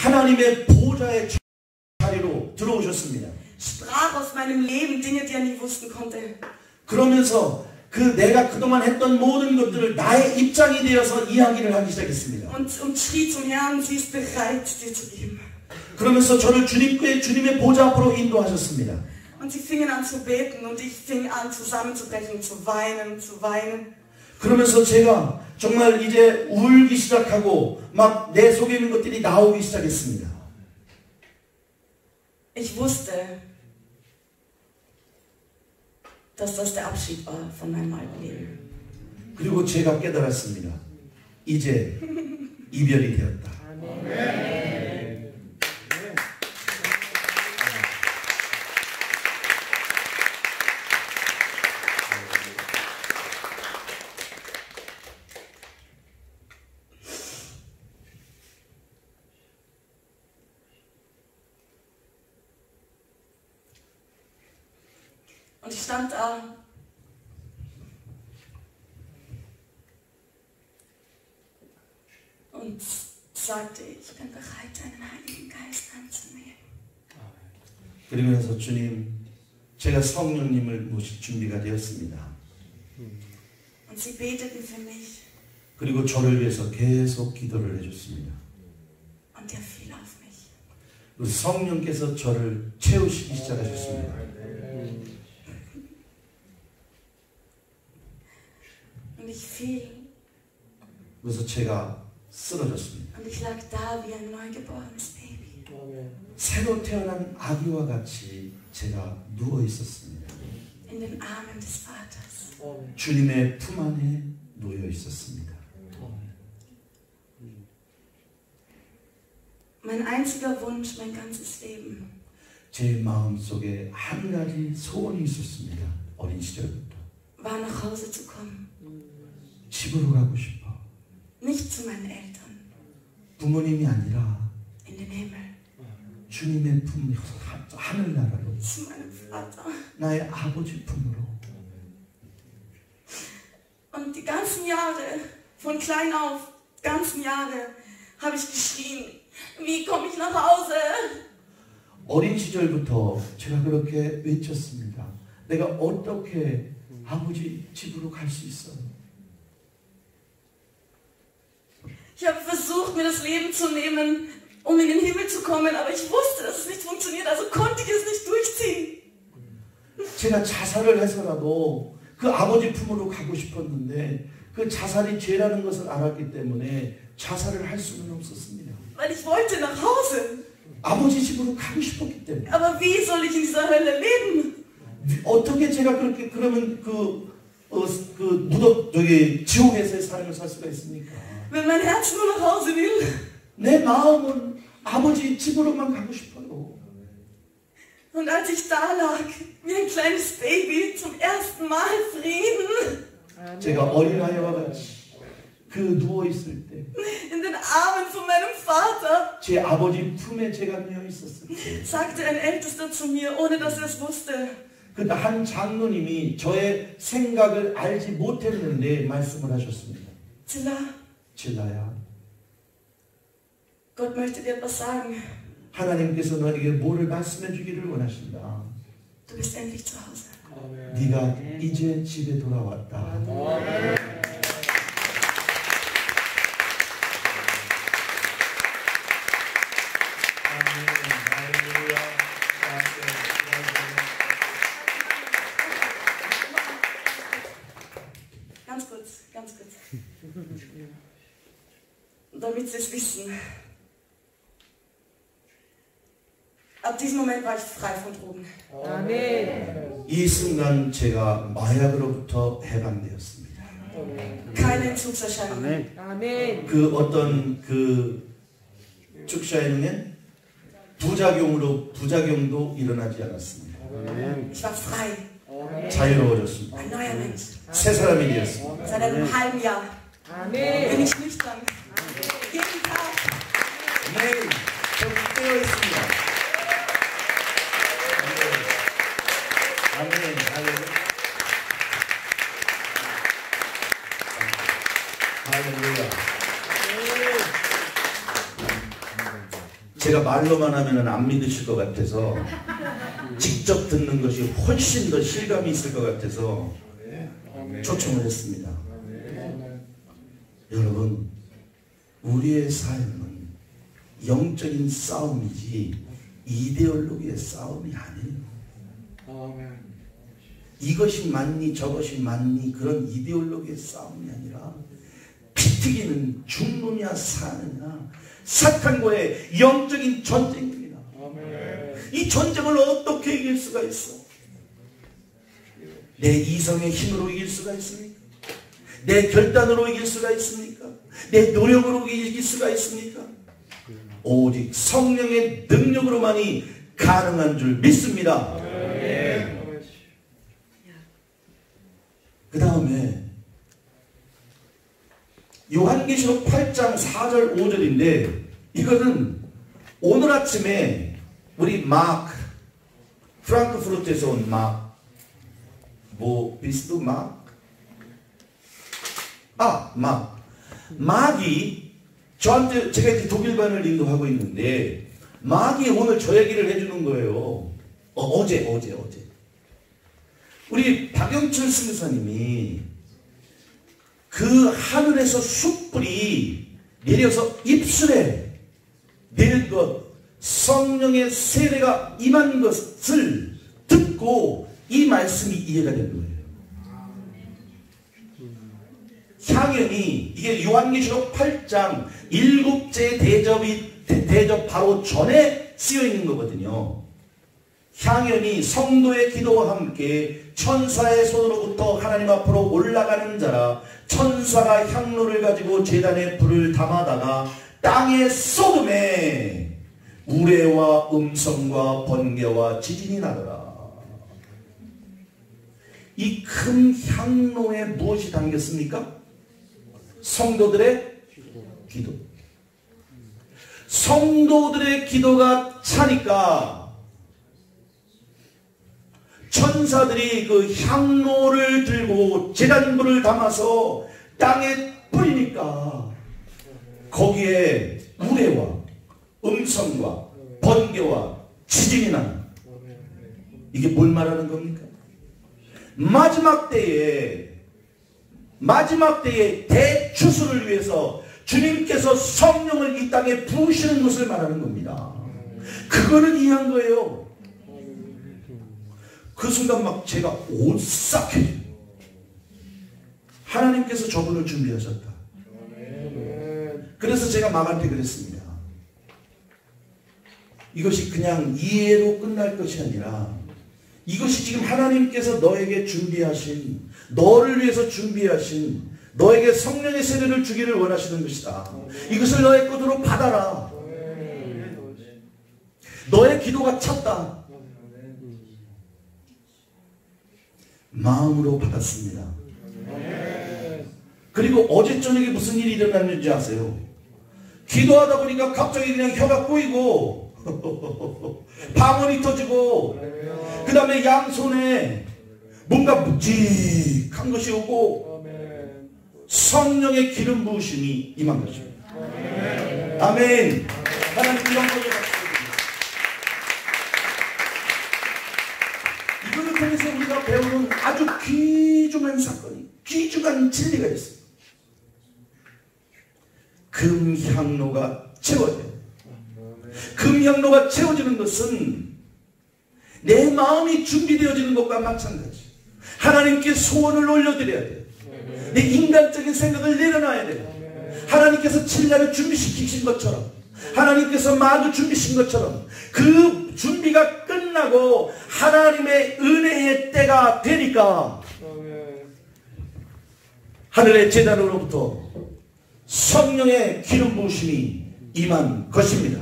하나님의 보좌의 자리로 들어오셨습니다. Sprach aus meinem Leben Dinge, die er nie wussten konnte. 그러면서 내가 그동안 했던 모든 것들을 나의 입장이 되어서 이야기를 하기 시작했습니다. Und schrie zum Herrn, sie ist bereit, dir zu geben. 그러면서 저를 주님의 보좌 앞으로 인도하셨습니다. Und sie fingen an zu beten und ich fing an zusammenzubrechen, zu weinen, zu weinen. 그러면서 제가 정말 이제 울기 시작하고 막 내 속에 있는 것들이 나오기 시작했습니다. Ich wusste, dass das der Abschied war von meinem alten Leben. 그리고 제가 깨달았습니다. 이제 이별이 되었다. 아멘. Und ich stand da und sagte, ich bin bereit, deinen Heiligen Geist anzunehmen. 그러면서 주님, 제가 성령님을 모실 준비가 되었습니다. Und sie beteten für mich. 그리고 저를 위해서 계속 기도를 해줬습니다. Und er fiel auf mich. 그리고 성령께서 저를 채우시기 시작하셨습니다. Und ich fiel. 그래서 제가 쓰러졌습니다. Und ich lag da wie ein neugeborenes Baby. 새로 태어난 아기와 같이 제가 누워 있었습니다. In den Armen des Vaters. 주님의 품 안에 놓여 있었습니다. Mein einziger Wunsch, mein ganzes Leben. 제 마음속에 한 가지 소원이 있었습니다. 어린 시절부터. War nach Hause zu kommen. 집으로 가고 싶어. Nicht zu meinen Eltern. 부모님이 아니라 in den Himmel. 주님의 품, 하늘나라로. Zu meinem Vater. 나의 아버지 품으로. Und die ganzen Jahre, von klein auf, ganzen Jahre, habe ich geschrien, wie komme ich nach Hause? 어린 시절부터 제가 그렇게 외쳤습니다. 내가 어떻게 아버지 집으로 갈 수 있어? Ich habe versucht, mir das Leben zu nehmen, um in den Himmel zu kommen, aber ich wusste, dass es nicht funktioniert, also konnte ich es nicht durchziehen. 제가 자살을 해서라도 그 아버지 품으로 가고 싶었는데 그 자살이 죄라는 것을 알았기 때문에 자살을 할 수는 없었습니다. Weil ich wollte nach Hause. 아버지 집으로 가고 싶었기 때문에. Aber wie soll ich in dieser Hölle leben? 어떻게 제가 그렇게 그러면 저기 지옥에서의 삶을 살 수가 있습니까? Wenn mein Herz nur nach Hause will. 내 마음은 아버지 집으로만 가고 싶어요. Und als ich da lag, wie ein kleines Baby, zum ersten Mal Frieden. 제가 어린아이와 같이 누워 있을 때, in den Armen von meinem Vater, 제 아버지 품에 제가 누워 있었을 때, sagte ein Ältester zu mir, ohne dass er es wusste. 그 한 장로님이 저의 생각을 알지 못했는데 말씀을 하셨습니다. 질라야, Gott möchte dir etwas sagen. 하나님께서 너에게 뭐를 말씀해 주기를 원하신다. Du bist endlich zu Hause. 네가 이제 집에 돌아왔다. Ganz kurz. Damit Sie es wissen. Ab diesem Moment war ich frei von Drogen. 아멘. 이 순간 제가 마약으로부터 해방되었습니다. Keine Entzugserscheinungen. 아멘. 그 어떤 축샤에는 부작용도 일어나지 않았습니다. Ich war frei. 자유로워졌습니다. Ein neuer Mensch. 새 사람이 되었습니다. Seit einem halben Jahr bin ich nüchtern. Jeden Tag. 매일 저 깨어 있습니다. 아멘. 할렐루야. 제가 말로만 하면 안 믿으실 것 같아서 직접 듣는 것이 훨씬 더 실감이 있을 것 같아서 초청을 했습니다. 여러분, 우리의 삶은 영적인 싸움이지 이데올로기의 싸움이 아니에요. 이것이 맞니 저것이 맞니 그런 이데올로기의 싸움이 아니라 피튀기는 죽느냐 사느냐 사탄과의 영적인 전쟁입니다. 이 전쟁을 어떻게 이길 수가 있어? 내 이성의 힘으로 이길 수가 있습니까? 내 결단으로 이길 수가 있습니까? 내 노력으로 이길 수가 있습니까? 오직 성령의 능력으로만이 가능한 줄 믿습니다. 그 다음에 요한계시록 8장 4절 5절인데 이거는 오늘 아침에 우리 프랑크푸르트에서 온 비스도 막이 저한테 제가 이제 독일반을 인도하고 있는데 막이 오늘 저 얘기를 해주는 거예요. 어제 우리 박영철 선교사님이 그 하늘에서 숯불이 내려서 입술에 내린 것 성령의 세례가 임한 것을 듣고 이 말씀이 이해가 된 거예요. 향연이 이게 요한계시록 8장 7째 대접 바로 전에 쓰여 있는 거거든요. 향연이 성도의 기도와 함께 천사의 손으로부터 하나님 앞으로 올라가는 자라 천사가 향로를 가지고 제단에 불을 담아다가 땅에 쏟음에 우레와 음성과 번개와 지진이 나더라. 이 큰 향로에 무엇이 담겼습니까? 성도들의 기도. 성도들의 기도가 차니까 천사들이 그 향로를 들고 제단불을 담아서 땅에 뿌리니까 거기에 우레와 음성과 번개와 지진이 나는, 이게 뭘 말하는 겁니까? 마지막 때에 대추수를 위해서 주님께서 성령을 이 땅에 부으시는 것을 말하는 겁니다. 그거는 이해한 거예요. 그 순간 막 제가 오싹해져요. 하나님께서 저분을 준비하셨다. 그래서 제가 막한테 그랬습니다. 이것이 그냥 이해로 끝날 것이 아니라 이것이 지금 하나님께서 너에게 준비하신, 너를 위해서 준비하신, 너에게 성령의 세례를 주기를 원하시는 것이다. 이것을 너의 것으로 받아라. 너의 기도가 찼다. 마음으로 받았습니다. 그리고 어제 저녁에 무슨 일이 일어났는지 아세요? 기도하다 보니까 갑자기 그냥 혀가 꼬이고 방언이 터지고 그 다음에 양손에 뭔가 묵직한 것이 오고 성령의 기름 부으심이 임한 것입니다. 아멘. 하나님 이런 걸로 이거를 통해서 우리가 배우는 아주 귀중한 사건이, 귀중한 진리가 있습니다. 금향로가 채워져요. 금향로가 채워지는 것은 내 마음이 준비되어지는 것과 마찬가지. 하나님께 소원을 올려드려야 돼요. 내 인간적인 생각을 내려놔야 돼요. 하나님께서 칠날을 준비시키신 것처럼, 하나님께서 마주 준비신 것처럼 그 준비가 끝나고 하나님의 은혜의 때가 되니까 하늘의 제단으로부터 성령의 기름 부으심이 임한 것입니다.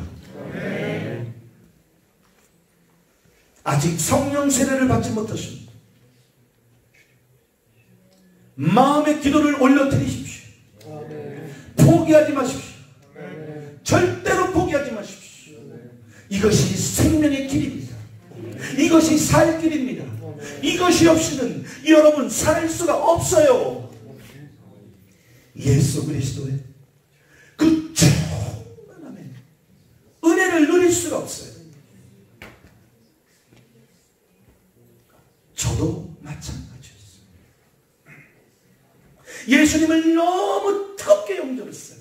아직 성령 세례를 받지 못하십니다. 마음의 기도를 올려드리십시오. 포기하지 마십시오. 절대로 포기하지 마십시오. 이것이 생명의 길입니다. 이것이 살 길입니다. 이것이 없이는 여러분 살 수가 없어요. 예수 그리스도의 그 충만함에 은혜를 견딜 수가 없어요. 저도 마찬가지였어요. 예수님을 너무 뜨겁게 영접했어요.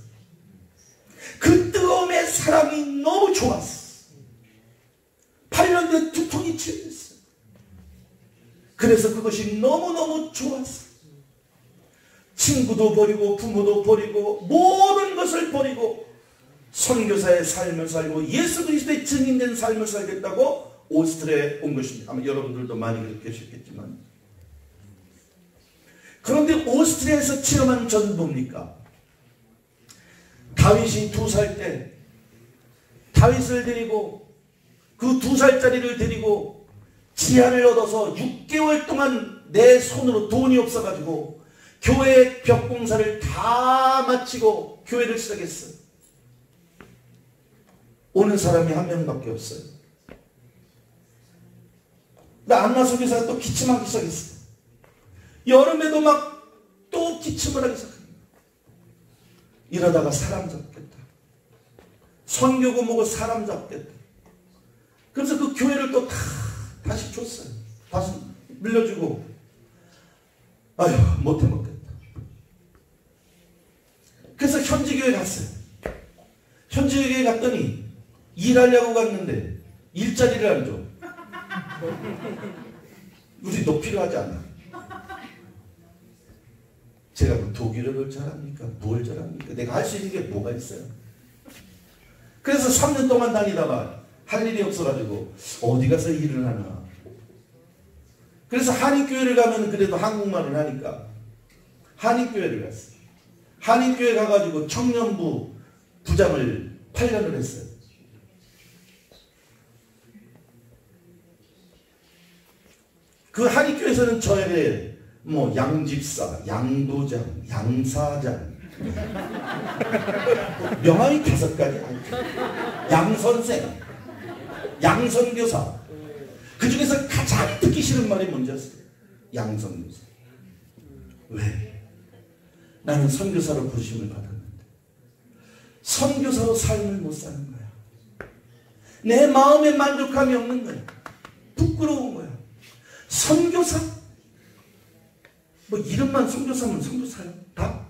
그 뜨거움의 사랑이 너무 좋았어. 8년 된 두통이 치유됐어요. 그래서 그것이 너무너무 좋았어. 친구도 버리고 부모도 버리고 모든 것을 버리고 선교사의 삶을 살고 예수 그리스도의 증인된 삶을 살겠다고 오스트리아에 온 것입니다. 아마 여러분들도 많이 그렇게 하셨겠지만, 그런데 오스트리아에서 체험한 전 뭡니까? 다윗이 2살 때 다윗을 데리고 그 2살짜리를 데리고 지하를 얻어서 6개월 동안 내 손으로 돈이 없어가지고 교회 벽공사를 다 마치고 교회를 시작했어요. 오는 사람이 한 명밖에 없어요. 근데 안나 선교사가 또 기침하기 시작했어요. 여름에도 막 또 기침을 하기 시작합니다. 이러다가 사람 잡겠다. 선교고 뭐고 사람 잡겠다. 그래서 그 교회를 또 다시 줬어요. 다시 밀려주고, 아휴 못해 먹겠다. 그래서 현지교회 갔어요. 현지교회 갔더니 일하려고 갔는데 일자리를 안 줘. 우리 너 필요하지 않아. 제가 독일어를 잘합니까? 뭘 잘합니까? 내가 할 수 있는 게 뭐가 있어요? 그래서 3년 동안 다니다가 할 일이 없어가지고 어디 가서 일을 하나. 그래서 한인교회를 가면 그래도 한국말을 하니까 한인교회를 갔어요. 한인교회 가가지고 청년부 부장을 8년을 했어요. 그 한인교회에서는 저에게 뭐 양집사, 양도장, 양사장, 명함이 5가지, 양선생, 양선교사. 그 중에서 가장 듣기 싫은 말이 뭔지였어요? 양선교사. 왜? 나는 선교사로 부르심을 받았는데 선교사로 삶을 못 사는 거야. 내 마음에 만족감이 없는 거야. 부끄러운 거야. 선교사? 뭐 이름만 선교사면 선교사야? 다?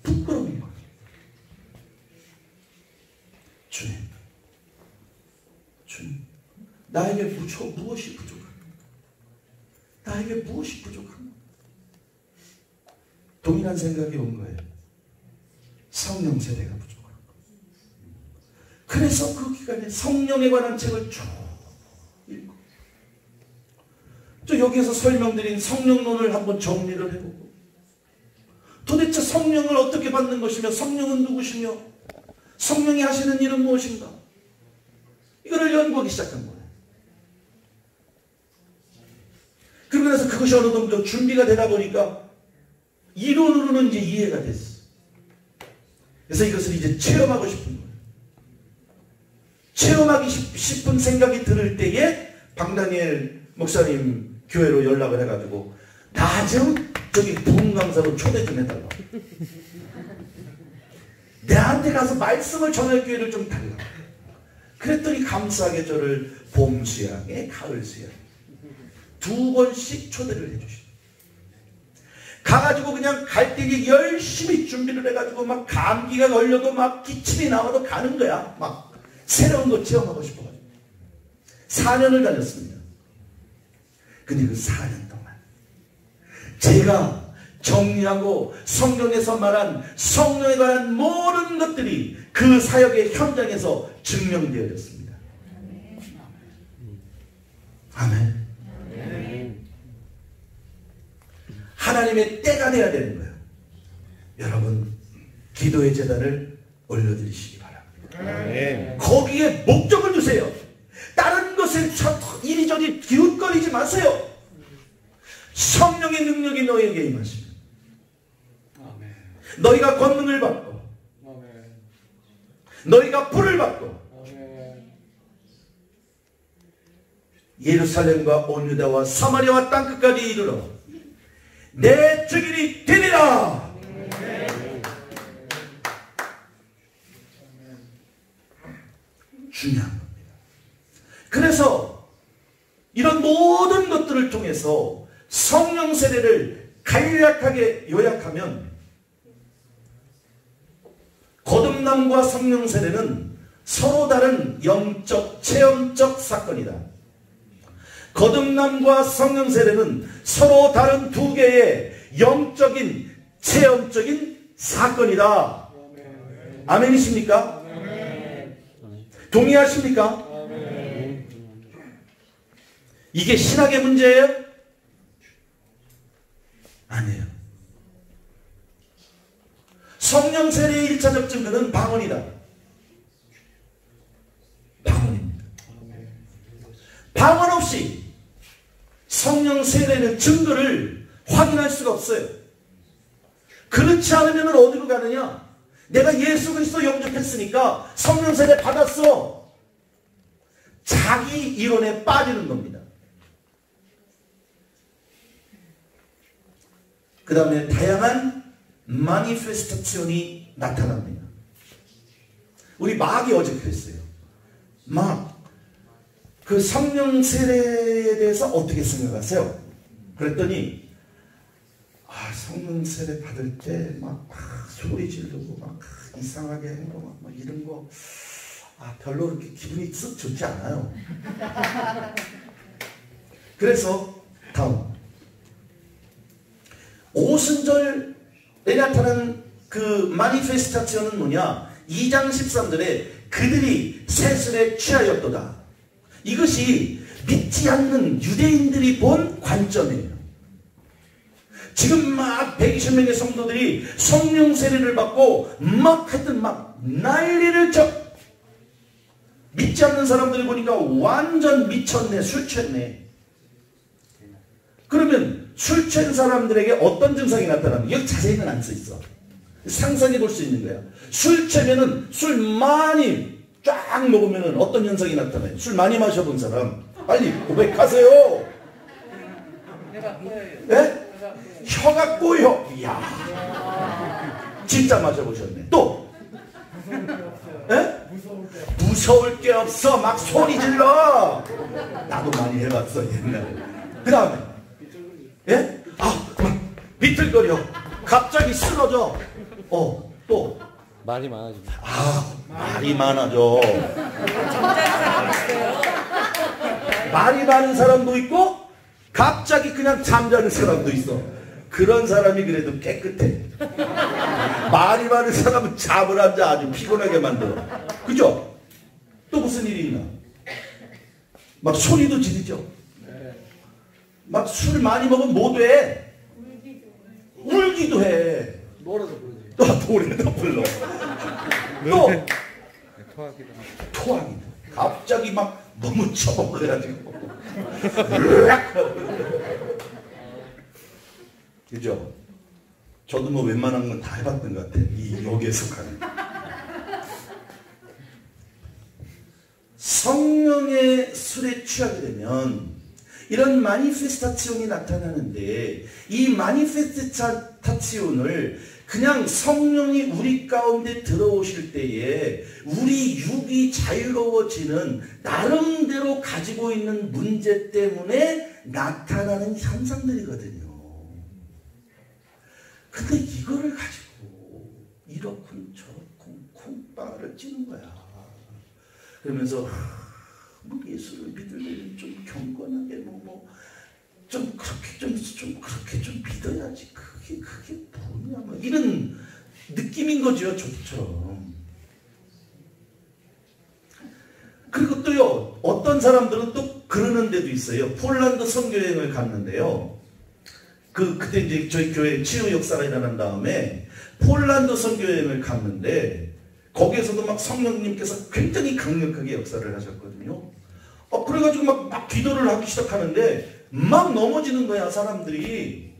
부끄러운 거야. 주님, 나에게 무엇이 부족한가? 나에게 무엇이 부족한가? 동일한 생각이 온 거예요. 성령 세례가 부족한 거. 그래서 그 기간에 성령에 관한 책을 쭉 읽고, 또 여기에서 설명드린 성령론을 한번 정리를 해보고, 도대체 성령을 어떻게 받는 것이며 성령은 누구시며 성령이 하시는 일은 무엇인가, 이거를 연구하기 시작한 거예요. 그러고 나서 그것이 어느 정도 준비가 되다 보니까 이론으로는 이제 이해가 됐어. 그래서 이것을 이제 체험하고 싶은 거예요. 체험하기 싶은 생각이 들을 때에 방다니엘 목사님 교회로 연락을 해가지고 나 좀 저기 부흥 강사로 초대 좀 해달라. 내한테 가서 말씀을 전할 기회를 좀 달라. 그랬더니 감사하게 저를 봄 수양에 가을 수양 2번씩 초대를 해주시고, 가가지고 그냥 갈 때에 열심히 준비를 해가지고 막 감기가 걸려도 막 기침이 나와도 가는 거야. 막 새로운 거 체험하고 싶어가지고 4년을 다녔습니다. 근데 그 4년 동안 제가 정리하고 성경에서 말한 성령에 관한 모든 것들이 그 사역의 현장에서 증명되어졌습니다. 아멘. 하나님의 때가 돼야 되는 거예요. 여러분, 기도의 제단을 올려드리시기 바랍니다. 거기에 목적을 두세요. 다른 것에 이리저리 기웃거리지 마세요. 성령의 능력이 너희에게 임하시면 너희가 권능을 받고 너희가 불을 받고 예루살렘과 온 유다와 사마리아와 땅끝까지 이르러 내 증인이 되리라. 중요한 겁니다. 그래서 이런 모든 것들을 통해서 성령 세례를 간략하게 요약하면 거듭남과 성령 세례는 서로 다른 영적, 체험적 사건이다. 거듭남과 성령 세례는 서로 다른 두 개의 영적인, 체험적인 사건이다. 아멘이십니까? 동의하십니까? 이게 신학의 문제예요? 아니에요. 성령 세례의 1차적 증거는 방언이다. 방언입니다. 방언 없이 성령 세례는 증거를 확인할 수가 없어요. 그렇지 않으면 어디로 가느냐? 내가 예수 그리스도 영접했으니까 성령 세례 받았어. 자기 이론에 빠지는 겁니다. 그 다음에 다양한 마니페스타치온이 나타납니다. 우리 막이 어제 그랬어요. 막 그 성령 세례에 대해서 어떻게 생각하세요? 그랬더니 성령 세례 받을 때 막 소리 지르고 막 이상하게 하고 막 이런 거 별로 그렇게 기분이 썩 좋지 않아요. 그래서 다음 오순절에 나타난 그 마니페스타치오는 뭐냐? 2장 13절에 그들이 세술에 취하였도다. 이것이 믿지 않는 유대인들이 본 관점이에요. 지금 막 120명의 성도들이 성령 세례를 받고 막 하여튼 막 난리를 쳐. 믿지 않는 사람들이 보니까 완전 미쳤네, 술 취했네. 그러면 술 취한 사람들에게 어떤 증상이 나타나면 여기 자세히는 안 써 있어. 상상해 볼 수 있는 거야. 술 취하면은 술 많이 쫙 먹으면은 어떤 현상이 나타나요? 술 많이 마셔본 사람 빨리 고백하세요. 네? 혀가 꼬여. 이야, 진짜 마셔보셨네. 또 네? 무서울 게 없어. 막 소리 질러. 나도 많이 해봤어 옛날에. 그 다음에 예? 막 비틀거려. 갑자기 쓰러져. 또 말이 많아져. 말이 많아져. 말이 많은 사람도 있고 갑자기 그냥 잠자는 사람도 있어. 그런 사람이 그래도 깨끗해. 말이 많은 사람은 잠을 안 자. 아주 피곤하게 만들어. 그죠? 또 무슨 일이 있나? 막 소리도 지르죠. 막 술 많이 먹으면 뭐 돼? 울기도 해. 노래도 부르지. 또 노래도 불러. 또 토하기도. 갑자기 막 너무 쳐먹어가지고. 그죠? 저도 뭐 웬만한 건 다 해봤던 것 같아. 이 여기에 속하는. 성령의 술에 취하게 되면 이런 마니페스타치온이 나타나는데 이 마니페스타치온을 그냥 성령이 우리 가운데 들어오실 때에 우리 육이 자유로워지는 나름대로 가지고 있는 문제 때문에 나타나는 현상들이거든요. 근데 이거를 가지고 이렇군 저렇군 콩빵을 찌는 거야. 그러면서 예수를 믿으려면 좀 경건하게 좀 그렇게 좀 믿어야지. 그게 뭐냐 뭐 이런 느낌인 거죠. 저처럼. 그리고 또요 어떤 사람들은 또 그러는 데도 있어요. 폴란드 선교여행을 갔는데요. 그때 이제 저희 교회 치유 역사가 일어난 다음에 폴란드 선교여행을 갔는데 거기에서도 막 성령님께서 굉장히 강력하게 역사를 하셨거든요. 그래가지고 막 기도를 하기 시작하는데 막 넘어지는 거야 사람들이.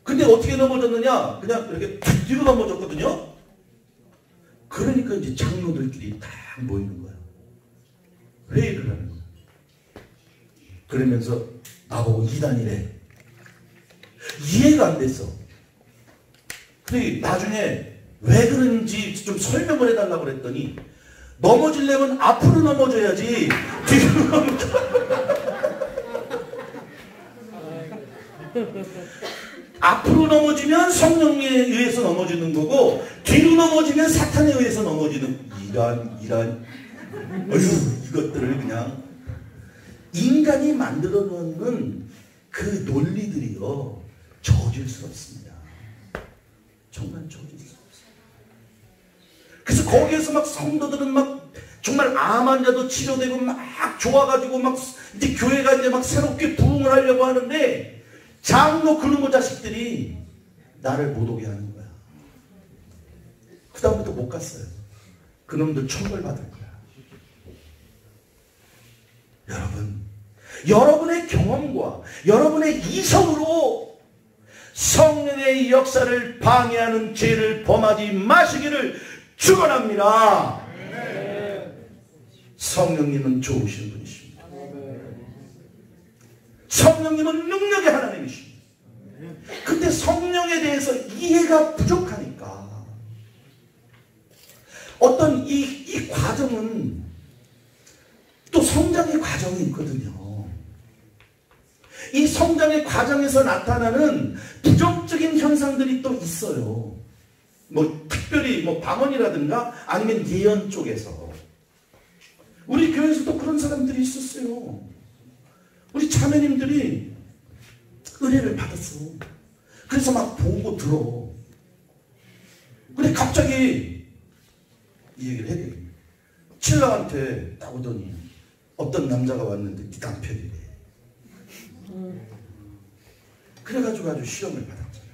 근데 어떻게 넘어졌느냐? 그냥 이렇게 뒤로 넘어졌거든요. 그러니까 이제 장로들끼리 딱 모이는 거야. 회의를 하는 거야. 그러면서 나보고 이단이래. 이해가 안 됐어. 근데 나중에 왜 그런지 좀 설명을 해달라고 그랬더니 넘어지려면 앞으로 넘어져야지 뒤로 넘어져. 앞으로 넘어지면 성령에 의해서 넘어지는 거고 뒤로 넘어지면 사탄에 의해서 넘어지는 이런 어휴 이것들을 그냥 인간이 만들어 놓는 그 논리들이요 저질스럽습니다. 정말 저질스럽습니다. 그래서 거기에서 막 성도들은 막 정말 암 환자도 치료되고 막 좋아가지고 막 이제 교회가 이제 막 새롭게 부흥을 하려고 하는데 장로 그놈의 자식들이 나를 못 오게 하는 거야. 그 다음부터 못 갔어요. 그놈들 천벌받을 거야. 여러분, 여러분의 경험과 여러분의 이성으로 성령의 역사를 방해하는 죄를 범하지 마시기를 축원합니다. 성령님은 좋으신 분이십니다. 성령님은 능력의 하나님이십니다. 근데 성령에 대해서 이해가 부족하니까 어떤 이 과정은 또 성장의 과정이 있거든요. 이 성장의 과정에서 나타나는 부정적인 현상들이 또 있어요. 뭐 특별히 뭐 방언이라든가 아니면 예언 쪽에서 우리 교회에서도 그런 사람들이 있었어요. 우리 자매님들이 은혜를 받았어. 그래서 막 보고 들어. 근데 갑자기 이 얘기를 해. 신랑한테 딱 오더니 어떤 남자가 왔는데 네 남편이래. 그래가지고 아주 시험을 받았잖아.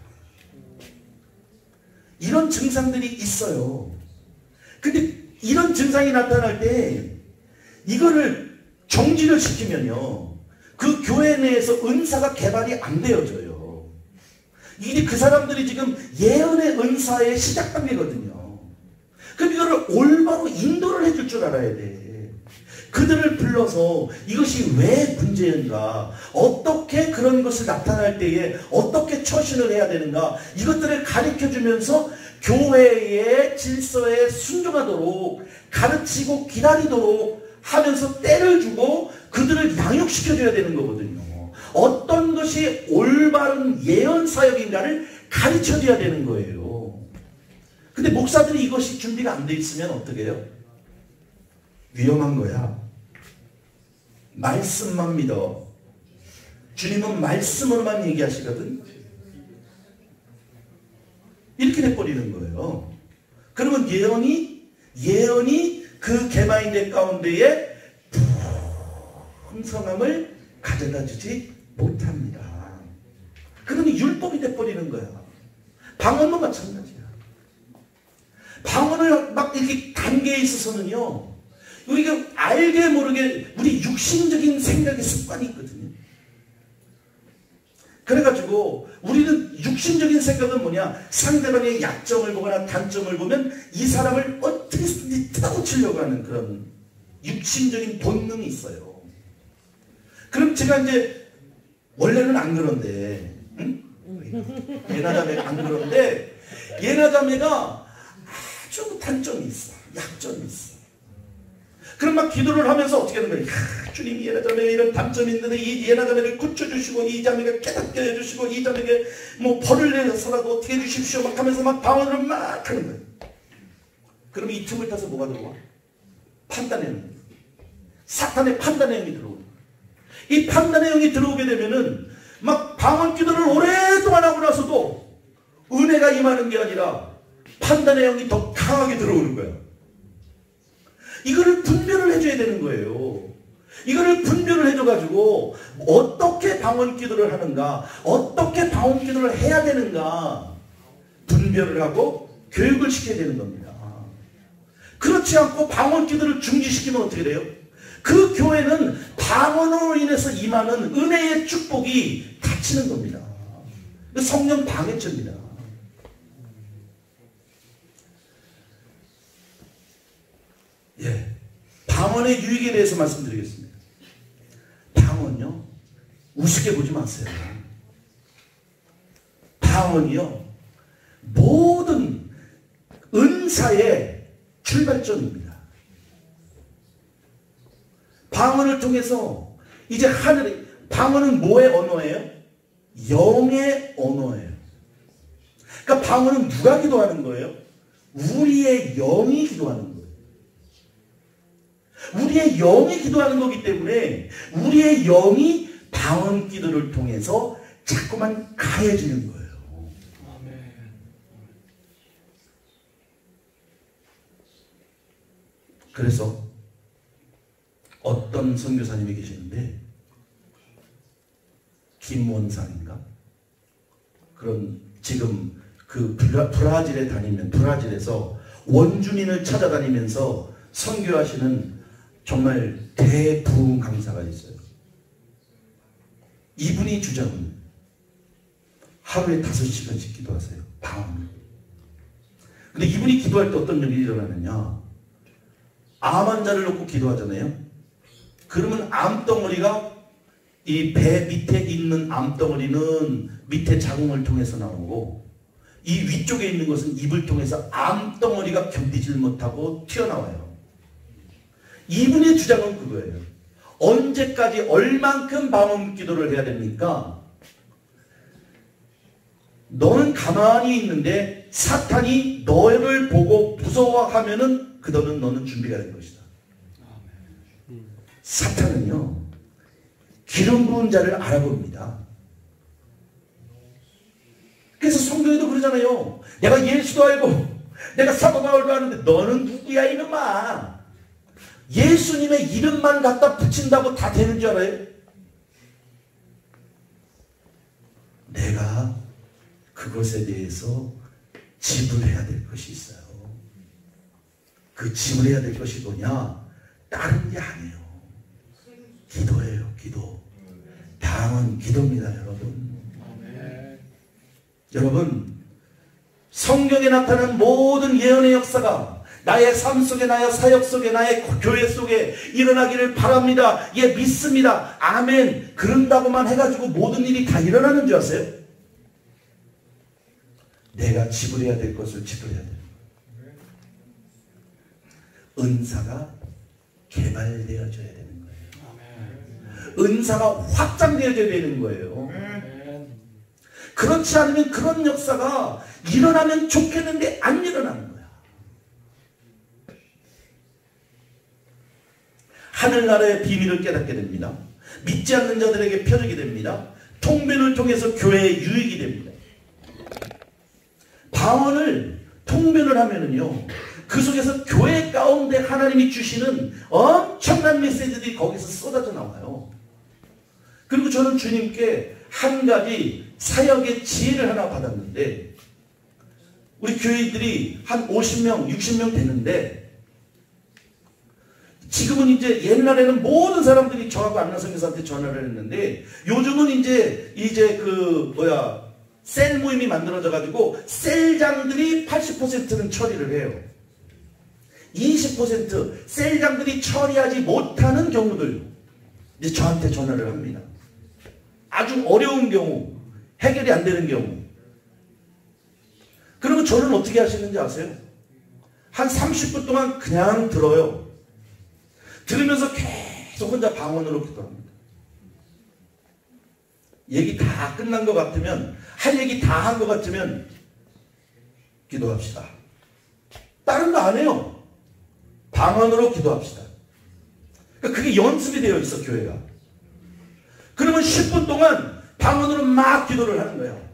이런 증상들이 있어요. 근데 이런 증상이 나타날 때 이거를 정지를 시키면요 그 교회 내에서 은사가 개발이 안 되어져요. 이게 그 사람들이 지금 예언의 은사의 시작 단계거든요. 그럼 이거를 올바로 인도를 해줄 줄 알아야 돼. 그들을 불러서 이것이 왜 문제인가, 어떻게 그런 것을 나타날 때에 어떻게 처신을 해야 되는가, 이것들을 가르쳐주면서 교회의 질서에 순종하도록 가르치고 기다리도록 하면서 때를 주고 그들을 양육시켜줘야 되는 거거든요. 어떤 것이 올바른 예언 사역인가를 가르쳐줘야 되는 거예요. 근데 목사들이 이것이 준비가 안 돼 있으면 어떻게 해요? 위험한 거야. 말씀만 믿어. 주님은 말씀으로만 얘기하시거든. 이렇게 돼버리는 거예요. 그러면 예언이 그 개마인의 가운데에 풍성함을 가져다 주지 못합니다. 그러면 율법이 돼버리는 거야. 방언도 마찬가지야. 방언을 막 이렇게 단계에 있어서는요, 우리가 알게 모르게 우리 육신적인 생각의 습관이 있거든요. 그래가지고 우리는 육신적인 생각은 뭐냐, 상대방의 약점을 보거나 단점을 보면 이 사람을 어떻게든지 뜯어고치려고 하는 그런 육신적인 본능이 있어요. 그럼 제가 이제 원래는 안 그런데 예나자매가 안 그런데 예나자매가 아주 단점이 있어. 약점이 있어. 그럼 막 기도를 하면서 어떻게 하는 거예요? 주님, 이 예나자매가 이런 단점이 있는데 이 예나자매를 고쳐주시고 이 자매가 깨닫게 해주시고 이 자매에게 뭐 벌을 내서라도 어떻게 해주십시오 막 하면서 막 방언을 막 하는 거예요. 그럼 이 틈을 타서 뭐가 들어와? 판단의 영, 사탄의 판단의 영이 들어오고, 이 판단의 영이 들어오게 되면은 막 방언 기도를 오랫동안 하고 나서도 은혜가 임하는 게 아니라 판단의 영이 더 강하게 들어오는 거야. 이거를 분별을 해줘야 되는 거예요. 이거를 분별을 해줘가지고 어떻게 방언 기도를 하는가, 어떻게 방언 기도를 해야 되는가 분별을 하고 교육을 시켜야 되는 겁니다. 그렇지 않고 방언 기도를 중지시키면 어떻게 돼요? 그 교회는 방언으로 인해서 임하는 은혜의 축복이 닫히는 겁니다. 성령 방해죄입니다. 예, 방언의 유익에 대해서 말씀드리겠습니다. 방언요, 우습게 보지 마세요. 방언이요, 모든 은사의 출발점입니다. 방언을 통해서 이제 하늘에, 방언은 뭐의 언어예요? 영의 언어예요. 그러니까 방언은 누가 기도하는 거예요? 우리의 영이 기도하는 거예요. 우리의 영이 기도하는 거기 때문에 우리의 영이 방언 기도를 통해서 자꾸만 가해지는 거예요. 그래서 어떤 선교사님이 계시는데, 김원상인가? 그런, 지금 그 브라질에 다니면, 브라질에서 원주민을 찾아다니면서 선교하시는 정말 대부흥 강사가 있어요. 이분이 주장은 하루에 5시간씩 기도하세요. 방언을. 근데 이분이 기도할 때 어떤 일이 일어나느냐? 암 환자를 놓고 기도하잖아요. 그러면 암덩어리가 이 배 밑에 있는 암덩어리는 밑에 자궁을 통해서 나오고, 이 위쪽에 있는 것은 입을 통해서 암덩어리가 견디질 못하고 튀어나와요. 이분의 주장은 그거예요. 언제까지 얼만큼 방언 기도를 해야 됩니까? 너는 가만히 있는데 사탄이 너를 보고 무서워하면은 그거는 너는 준비가 된 것이다. 사탄은요, 기름 부은 자를 알아봅니다. 그래서 성경에도 그러잖아요. 내가 예수도 알고 내가 사도 바울도 아는데 너는 누구야 이놈아. 예수님의 이름만 갖다 붙인다고 다 되는 줄 알아요? 내가 그것에 대해서 지불해야 될 것이 있어요. 그 지불해야 될 것이 뭐냐? 다른 게 아니에요. 기도예요. 기도. 방언 기도입니다. 여러분. 여러분, 성경에 나타난 모든 예언의 역사가 나의 삶 속에, 나의 사역 속에, 나의 교회 속에 일어나기를 바랍니다. 예, 믿습니다. 아멘. 그런다고만 해가지고 모든 일이 다 일어나는 줄 아세요? 내가 지불해야 될 것을 지불해야 돼요. 은사가 개발되어져야 되는 거예요. 은사가 확장되어져야 되는 거예요. 그렇지 않으면 그런 역사가 일어나면 좋겠는데 안 일어나는 거야. 하늘나라의 비밀을 깨닫게 됩니다. 믿지 않는 자들에게 펴지게 됩니다. 통변을 통해서 교회에 유익이 됩니다. 방언을 통변을 하면은요, 그 속에서 교회 가운데 하나님이 주시는 엄청난 메시지들이 거기서 쏟아져 나와요. 그리고 저는 주님께 한 가지 사역의 지혜를 하나 받았는데, 우리 교회들이 한 50명, 60명 되는데, 지금은 이제 옛날에는 모든 사람들이 저하고 안나 선교사한테 전화를 했는데, 요즘은 이제 셀 모임이 만들어져 가지고 셀장들이 80%는 처리를 해요. 20% 셀장들이 처리하지 못하는 경우들 이제 저한테 전화를 합니다. 아주 어려운 경우, 해결이 안 되는 경우. 그러면 저는 어떻게 하시는지 아세요? 한 30분 동안 그냥 들어요. 들으면서 계속 혼자 방언으로 기도합니다. 얘기 다 끝난 것 같으면, 할 얘기 다 한 것 같으면 기도합시다. 다른 거 안 해요. 방언으로 기도합시다. 그러니까 그게 연습이 되어 있어, 교회가. 그러면 10분 동안 방언으로 막 기도를 하는 거예요.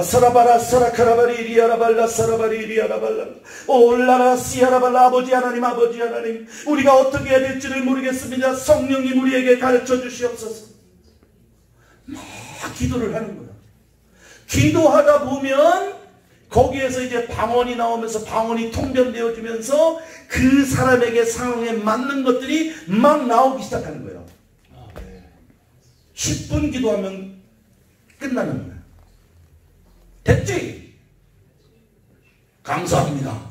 사라바라 사라카라바리 리아라발라 사라바리 리아라발라 올라라 시아라발라. 아버지 하나님, 아버지 하나님, 우리가 어떻게 해야 될지를 모르겠습니다. 성령님 우리에게 가르쳐 주시옵소서. 막 기도를 하는 거야. 기도하다 보면 거기에서 이제 방언이 나오면서 방언이 통변되어지면서 그 사람에게 상황에 맞는 것들이 막 나오기 시작하는 거예요. 10분 기도하면 끝나는 거예요. 됐지? 감사합니다.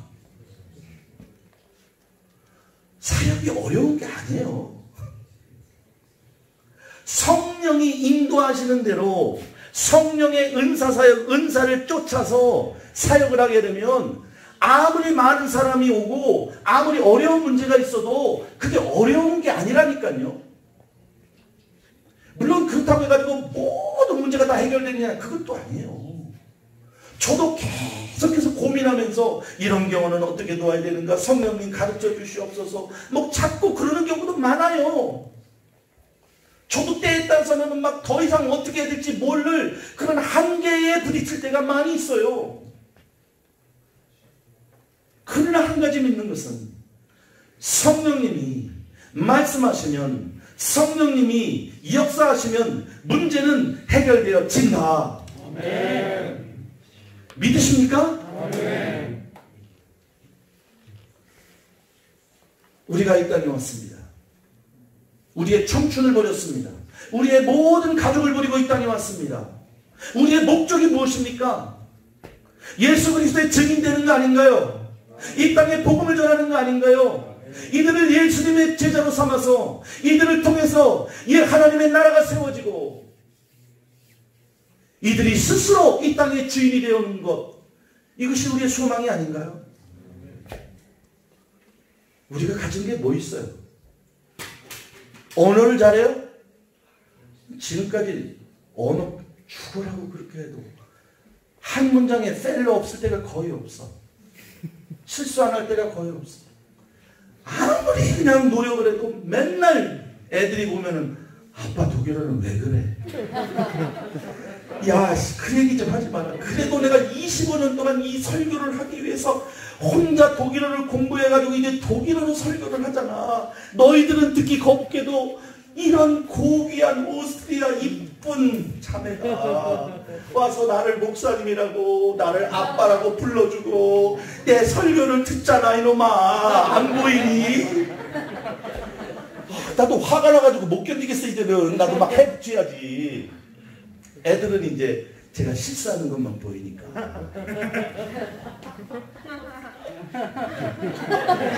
사역이 어려운 게 아니에요. 성령이 인도하시는 대로 성령의 은사사역, 은사를 쫓아서 사역을 하게 되면 아무리 많은 사람이 오고 아무리 어려운 문제가 있어도 그게 어려운 게 아니라니까요. 물론 그렇다고 해가지고 모든 문제가 다 해결되느냐, 그것도 아니에요. 저도 계속해서 고민하면서 이런 경우는 어떻게 도와야 되는가, 성령님 가르쳐 주시옵소서, 뭐 자꾸 그러는 경우도 많아요. 저도 때에 따라서는 막 더 이상 어떻게 해야 될지 모를 그런 한계에 부딪힐 때가 많이 있어요. 그러나 한 가지 믿는 것은 성령님이 말씀하시면, 성령님이 역사하시면 문제는 해결되어진다. 아멘. 믿으십니까? 아멘. 우리가 이 땅에 왔습니다. 우리의 청춘을 버렸습니다. 우리의 모든 가족을 버리고 이 땅에 왔습니다. 우리의 목적이 무엇입니까? 예수 그리스도의 증인되는 거 아닌가요? 이 땅에 복음을 전하는 거 아닌가요? 이들을 예수님의 제자로 삼아서 이들을 통해서 하나님의 나라가 세워지고 이들이 스스로 이 땅의 주인이 되어오는 것, 이것이 우리의 소망이 아닌가요? 우리가 가진 게 뭐 있어요? 언어를 잘해요? 지금까지 언어 죽으라고 그렇게 해도 한 문장에 펠러 없을 때가 거의 없어. 실수 안 할 때가 거의 없어. 아무리 그냥 노력을 해도 맨날 애들이 보면은 아빠 독일어는 왜 그래? 야, 그 얘기 좀 하지 마라. 그래도 내가 25년 동안 이 설교를 하기 위해서 혼자 독일어를 공부해가지고 이제 독일어로 설교를 하잖아. 너희들은 듣기 겁게도 이런 고귀한 오스트리아 이쁜 자매가 와서 나를 목사님이라고, 나를 아빠라고 불러주고 내 설교를 듣잖아. 이놈아, 안 보이니? 나도 화가 나가지고 못 견디겠어. 이제는 나도 막 해줘야지. 애들은 이제 제가 실수하는 것만 보이니까.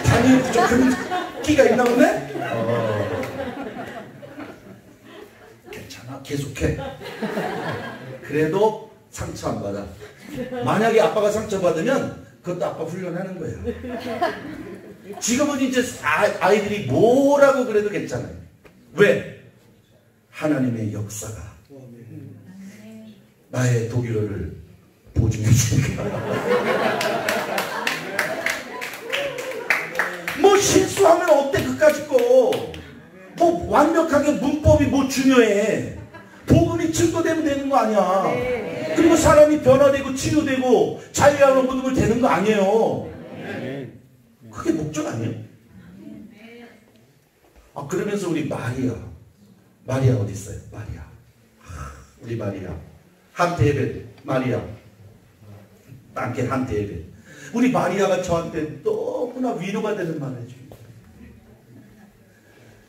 당연히 좀 그런 끼가 있나 보네? 괜찮아, 계속해. 그래도 상처 안 받아. 만약에 아빠가 상처 받으면 그것도 아빠 훈련하는 거예요. 지금은 이제 아이들이 뭐라고 그래도 괜찮아요. 왜? 하나님의 역사가 나의 독일어를 보증해 주니까. 뭐 실수하면 어때 그까짓 거. 뭐 완벽하게 문법이 뭐 중요해. 복음이 증거되면 되는 거 아니야. 그리고 사람이 변화되고 치유되고 자유하고 무덤을 되는 거 아니에요. 그게 목적 아니에요? 아, 그러면서 우리 마리아 어디 있어요? 마리아. 우리 마리아. 한테베 마리아. 땅게 한테베. 우리 마리아가 저한테 너무나 위로가 되는 말을 해줍니다.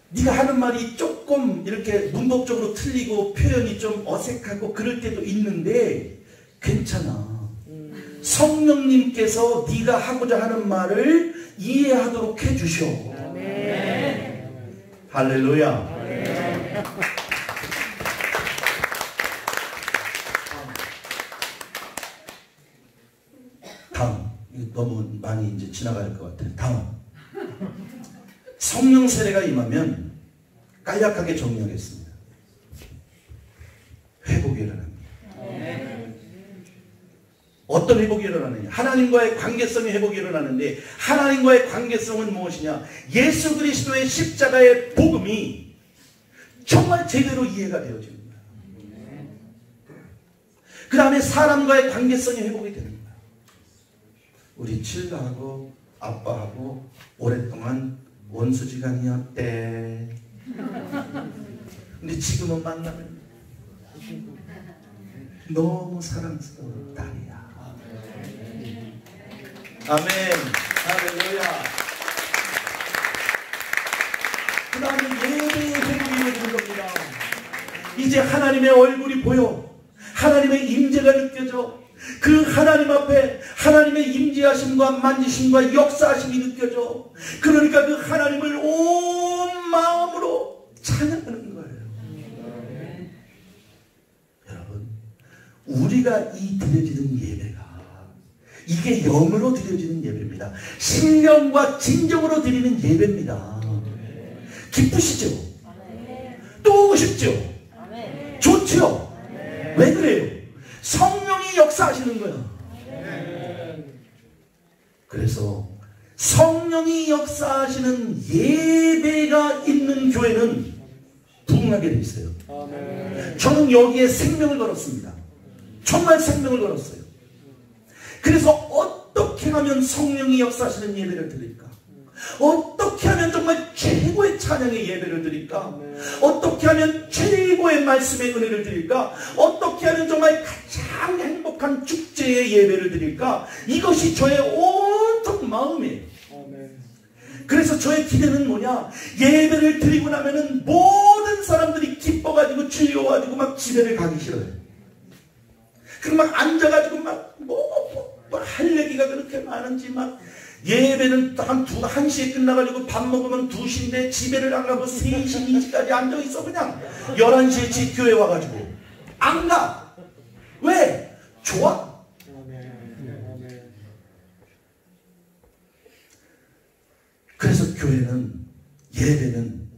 네가 하는 말이 조금 이렇게 문법적으로 틀리고 표현이 좀 어색하고 그럴 때도 있는데 괜찮아. 성령님께서 네가 하고자 하는 말을 이해하도록 해주셔. 아멘. 할렐루야. 아멘. 다음. 너무 많이 이제 지나갈 것 같아요. 다음. 성령 세례가 임하면 간략하게 정리하겠습니다. 회복이 일어납니다. 어떤 회복이 일어나느냐? 하나님과의 관계성의 회복이 일어나는데, 하나님과의 관계성은 무엇이냐? 예수 그리스도의 십자가의 복음이 정말 제대로 이해가 되어집니다. 그 다음에 사람과의 관계성이 회복이 되는 거예요. 우리 칠가하고 아빠하고 오랫동안 원수지간이었대. 근데 지금은 만나면 너무 사랑스러운 딸이야. 아멘. 할렐루야. 그 다음에 예배의 회복이 이루어지는 겁니다. 이제 하나님의 얼굴이 보여. 하나님의 임재가 느껴져. 그 하나님 앞에 하나님의 임재하심과 만지심과 역사하심이 느껴져. 그러니까 그 하나님을 온 마음으로 찬양하는 거예요. 여러분, 우리가 이 드려지는 예배가 이게 영으로 드려지는 예배입니다. 신령과 진정으로 드리는 예배입니다. 기쁘시죠? 또 오고 싶죠? 좋죠? 왜 그래요? 성령이 역사하시는 거야. 그래서 성령이 역사하시는 예배가 있는 교회는 부흥하게 돼 있어요. 저는 여기에 생명을 걸었습니다. 정말 생명을 걸었어요. 그래서 어떻게 하면 성령이 역사하시는 예배를 드릴까? 어떻게 하면 정말 최고의 찬양의 예배를 드릴까? 어떻게 하면 최고의 말씀의 은혜를 드릴까? 어떻게 하면 정말 가장 행복한 축제의 예배를 드릴까? 이것이 저의 온통 마음이에요. 그래서 저의 기대는 뭐냐? 예배를 드리고 나면은 모든 사람들이 기뻐가지고 즐거워가지고 막 집에를 가기 싫어요. 그리고 막 앉아가지고 막 할 얘기가 그렇게 많은지 막 예배는 한 1시에 끝나가지고 밥 먹으면 2시인데 집에를 안 가고 3시, 2시까지 앉아있어. 그냥 11시에 교회 와가지고 안 가. 왜? 좋아. 그래서 교회는, 예배는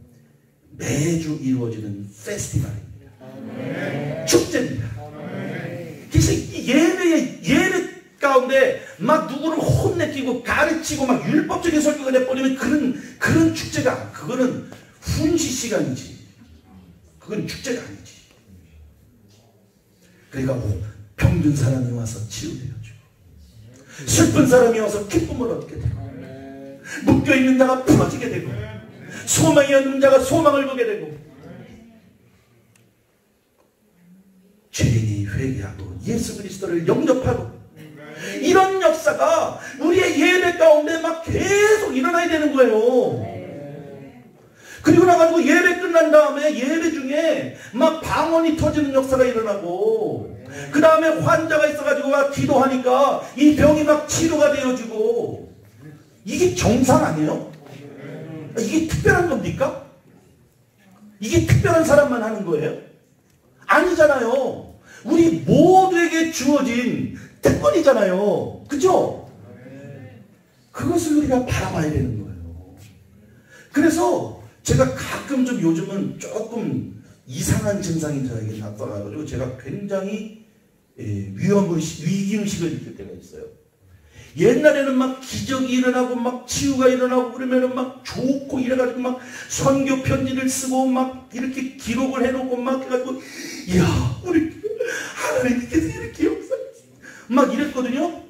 매주 이루어지는 페스티벌입니다. 축제입니다. 그래서 이 예배 가운데 막 누구를 혼내키고 가르치고 막 율법적인 설교가 내버리면 그런 축제가, 그거는 훈시 시간이지. 그건 축제가 아니지. 그러니까 병든 사람이 와서 치유되어지고, 슬픈 사람이 와서 기쁨을 얻게 되고, 묶여있는 자가 풀어지게 되고, 소망이 없는 자가 소망을 보게 되고, 죄인이 회개하고 예수 그리스도를 영접하고, 이런 역사가 우리의 예배 가운데 막 계속 일어나야 되는 거예요. 그리고 나가지고 예배 끝난 다음에 예배 중에 막 방언이 터지는 역사가 일어나고, 그 다음에 환자가 있어가지고 막 기도하니까 이 병이 막 치료가 되어지고, 이게 정상 아니에요? 이게 특별한 겁니까? 이게 특별한 사람만 하는 거예요? 아니잖아요. 우리 모두에게 주어진 특권이잖아요. 그죠? 그것을 우리가 바라봐야 되는 거예요. 그래서 제가 가끔 좀 요즘은 조금 이상한 증상이 저에게 나타나가지고 제가 굉장히 위기의식을 느낄 때가 있어요. 옛날에는 막 기적이 일어나고 막 치유가 일어나고 그러면은 막 좋고 이래가지고 막 선교 편지를 쓰고 막 이렇게 기록을 해놓고 막 해가지고, 이야, 우리 하나님께서 이렇게 역사했어 막 이랬거든요.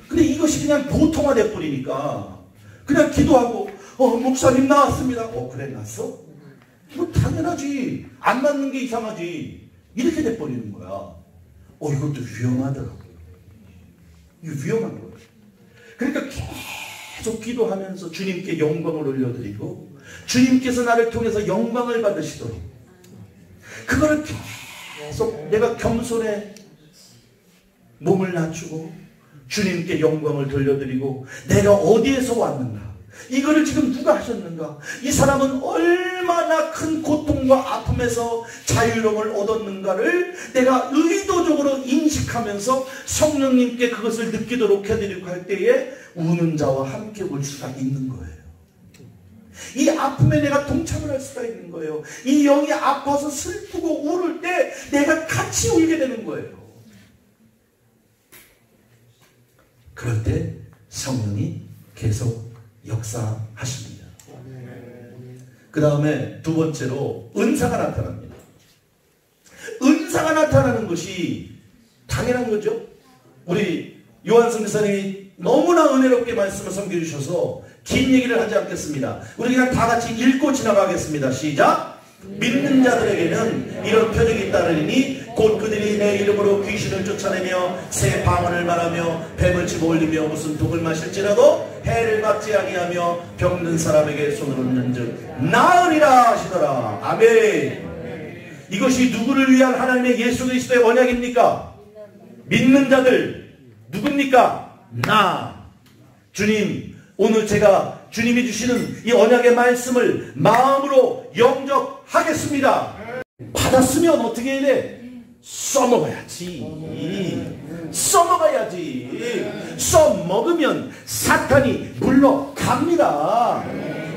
근데 이것이 그냥 보통화돼 버리니까 그냥 기도하고, 목사님 나왔습니다. 그래, 났어? 뭐 당연하지. 안 낫는 게 이상하지. 이렇게 돼 버리는 거야. 이것도 위험하더라고요. 이거 위험한 거예요. 그러니까 계속 기도하면서 주님께 영광을 올려드리고, 주님께서 나를 통해서 영광을 받으시도록, 그거를 계속 내가 겸손해 몸을 낮추고 주님께 영광을 돌려드리고, 내가 어디에서 왔는가, 이거를 지금 누가 하셨는가, 이 사람은 얼마나 큰 고통과 아픔에서 자유로움을 얻었는가를 내가 의도적으로 인식하면서 성령님께 그것을 느끼도록 해드리고 할 때에 우는 자와 함께 울 수가 있는 거예요. 이 아픔에 내가 동참을 할 수가 있는 거예요. 이 영이 아파서 슬프고 울을 때 내가 같이 울게 되는 거예요. 그럴 때 성령이 계속 역사하십니다. 그 다음에 두 번째로 은사가 나타납니다. 은사가 나타나는 것이 당연한 거죠. 우리 요한승 목사님이 너무나 은혜롭게 말씀을 섬겨주셔서 긴 얘기를 하지 않겠습니다. 우리 그냥 다 같이 읽고 지나가겠습니다. 시작! 믿는 자들에게는 이런 표적이 있다르니 곧 그들이 내 이름으로 귀신을 쫓아내며 새 방언을 말하며 뱀을 집어 올리며 무슨 독을 마실지라도 해를 받지 아니하며 병든 사람에게 손을 얹는 즉 나으리라 하시더라. 아멘. 이것이 누구를 위한 하나님의 예수 그리스도의 언약입니까? 믿는 자들. 누굽니까? 나. 주님, 오늘 제가 주님이 주시는 이 언약의 말씀을 마음으로 영접하겠습니다. 받았으면 어떻게 해야 돼? 써먹어야지. 써먹어야지. 써먹으면 사탄이 물러갑니다.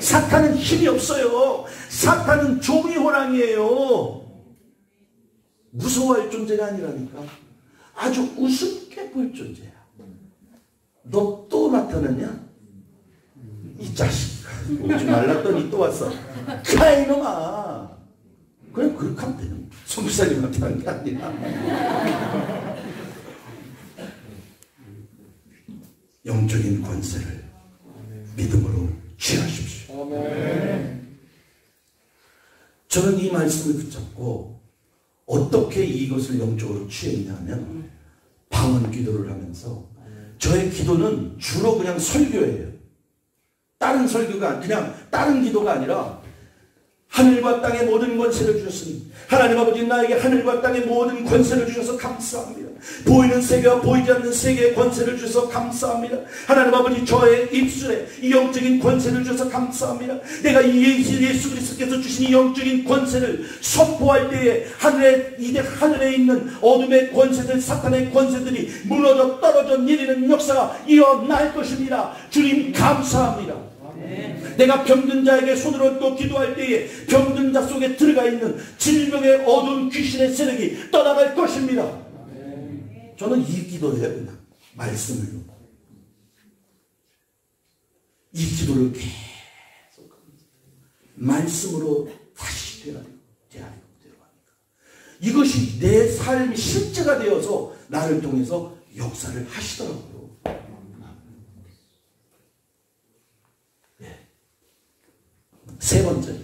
사탄은 힘이 없어요. 사탄은 종이 호랑이에요. 무서워할 존재가 아니라니까. 아주 우습게 볼 존재야. 너 또 나타났냐? 이 자식 오지 말랐더니 또 왔어. 가 이놈아. 그냥 그렇게 하면 되는 거야. 선교사님한테 하는 게 아니라. 영적인 권세를 믿음으로 취하십시오. 저는 이 말씀을 붙잡고 어떻게 이것을 영적으로 취했냐면 방언 기도를 하면서 저의 기도는 주로 그냥 설교예요. 다른 설교가 그냥 다른 기도가 아니라 하늘과 땅의 모든 권세를 주셨으니 하나님 아버지 나에게 하늘과 땅의 모든 권세를 주셔서 감사합니다. 보이는 세계와 보이지 않는 세계의 권세를 주셔서 감사합니다. 하나님 아버지 저의 입술에 이 영적인 권세를 주셔서 감사합니다. 내가 예수 그리스도께서 주신 이 영적인 권세를 선포할 때에 하늘에 있는 어둠의 권세들 사탄의 권세들이 무너져 떨어져 내리는 역사가 일어날 것입니다. 주님 감사합니다. 내가 병든 자에게 손을 얹고 기도할 때에 병든 자 속에 들어가 있는 질병의 어두운 귀신의 세력이 떠나갈 것입니다. 저는 이 기도예요. 그냥 말씀을로 이 기도를 계속 말씀으로 다시 되어가니까 이것이 내 삶이 실제가 되어서 나를 통해서 역사를 하시더라고요. 세 번째,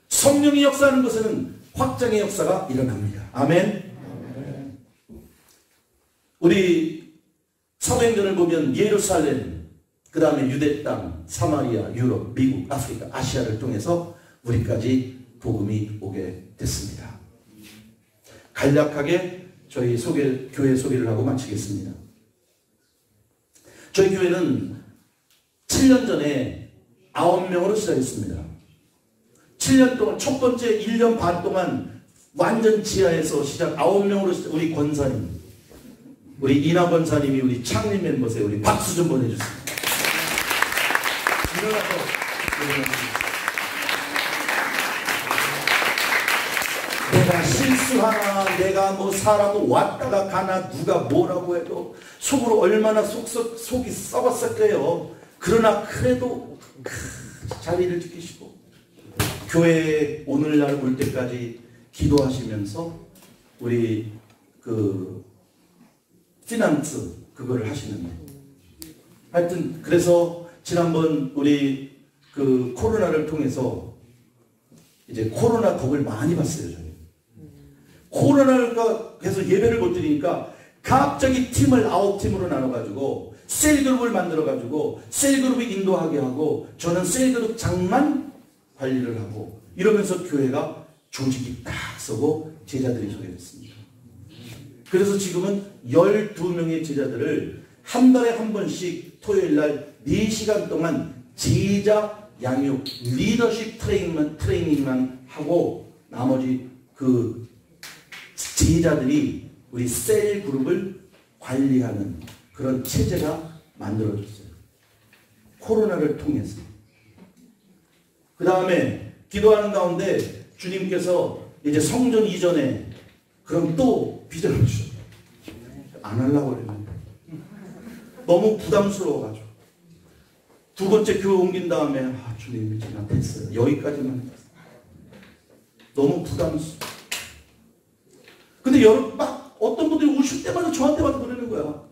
성령이 역사하는 것에는 확장의 역사가 일어납니다. 아멘. 우리 사도행전을 보면 예루살렘, 그 다음에 유대 땅, 사마리아, 유럽, 미국, 아프리카, 아시아를 통해서 우리까지 복음이 오게 됐습니다. 간략하게 저희 교회 소개를 하고 마치겠습니다. 저희 교회는 7년 전에 9명으로 시작했습니다. 7년 동안 첫 번째 1년 반 동안 완전 지하에서 시작 9명으로 우리 권사님, 우리 이나 권사님이 우리 창립 멤버세요. 우리 박수 좀 보내주세요. 일어나서 내가 실수하나 내가 뭐 사람을 왔다가 가나 누가 뭐라고 해도 속으로 얼마나 속이 썩었을 거예요. 그러나 그래도 자리를 지키시고 교회에 오늘날 올 때까지 기도하시면서 우리 피난스 그거를 하시는데 하여튼 그래서 지난번 우리 코로나를 통해서 이제 코로나 덕을 많이 봤어요. 저희 코로나가 해서 예배를 못 드리니까 갑자기 팀을 9팀으로 나눠가지고 셀그룹을 만들어가지고 셀그룹이 인도하게 하고 저는 셀그룹 장만 관리를 하고 이러면서 교회가 조직이 딱 서고 제자들이 서게 됐습니다. 그래서 지금은 12명의 제자들을 한 달에 한 번씩 토요일날 4시간 동안 제자 양육 리더십 트레이닝만 하고 나머지 그 제자들이 우리 셀그룹을 관리하는 그런 체제가 만들어졌어요. 코로나를 통해서. 그 다음에 기도하는 가운데 주님께서 이제 성전 이전에 그럼 또 비전을 주셨어요. 안 하려고 그랬는데 너무 부담스러워가지고 두 번째 교회 옮긴 다음에 주님 이제 나 됐어요. 여기까지만 했어요. 너무 부담스러워. 근데 막 어떤 분들이 오실 때마다 저한테만 그러는 거야.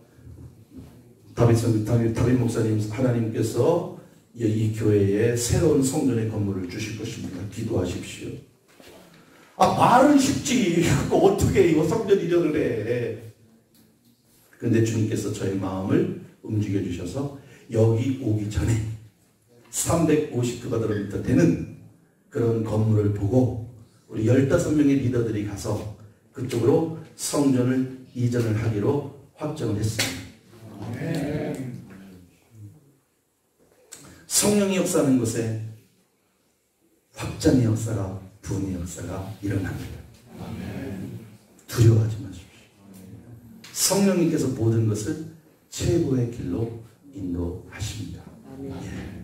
다윗 목사님 하나님께서 이 교회에 새로운 성전의 건물을 주실 것입니다. 기도하십시오. 말은 쉽지. 어떻게 이거 성전 이전을 해. 근데 주님께서 저의 마음을 움직여 주셔서 여기 오기 전에 350km 되는 그런 건물을 보고 우리 15명의 리더들이 가서 그쪽으로 성전을 이전을 하기로 확정을 했습니다. 성령이 역사하는 곳에 확장의 역사가 부흥의 역사가 일어납니다. 두려워하지 마십시오. 성령님께서 모든 것을 최고의 길로 인도하십니다. 예.